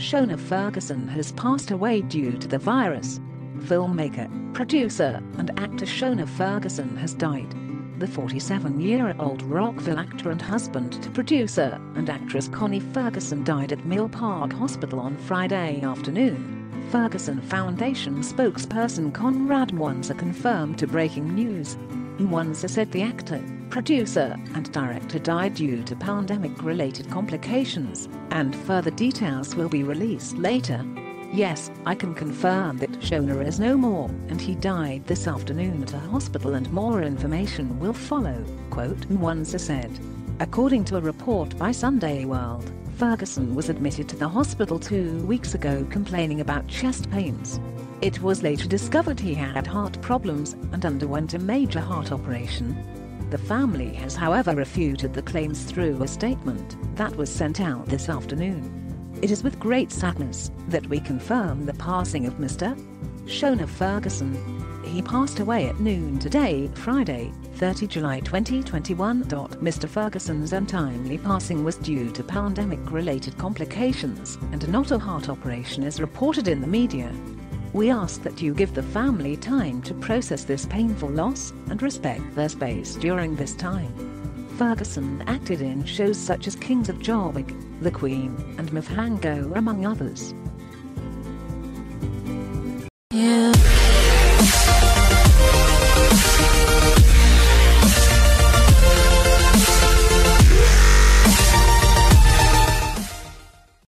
Shona Ferguson has passed away due to the virus. Filmmaker, producer, and actor Shona Ferguson has died. The 47-year-old Rockville actor and husband to producer and actress Connie Ferguson died at Milpark Hospital on Friday afternoon. Ferguson Foundation spokesperson Conrad Mwanza confirmed to Breaking News. Mwanza said the actor, producer, and director died due to pandemic-related complications, and further details will be released later. "Yes, I can confirm that Shona is no more, and he died this afternoon at a hospital and more information will follow," quote Mwanza said. According to a report by Sunday World, Ferguson was admitted to the hospital 2 weeks ago complaining about chest pains. It was later discovered he had heart problems and underwent a major heart operation. The family has however refuted the claims through a statement that was sent out this afternoon. "It is with great sadness that we confirm the passing of Mr. Shona Ferguson. He passed away at noon today, Friday, 30 July 2021. Mr. Ferguson's untimely passing was due to pandemic-related complications and not a heart operation as reported in the media. We ask that you give the family time to process this painful loss and respect their space during this time." Ferguson acted in shows such as Kings of Jobbik, The Queen, and Mfhango among others. Yeah.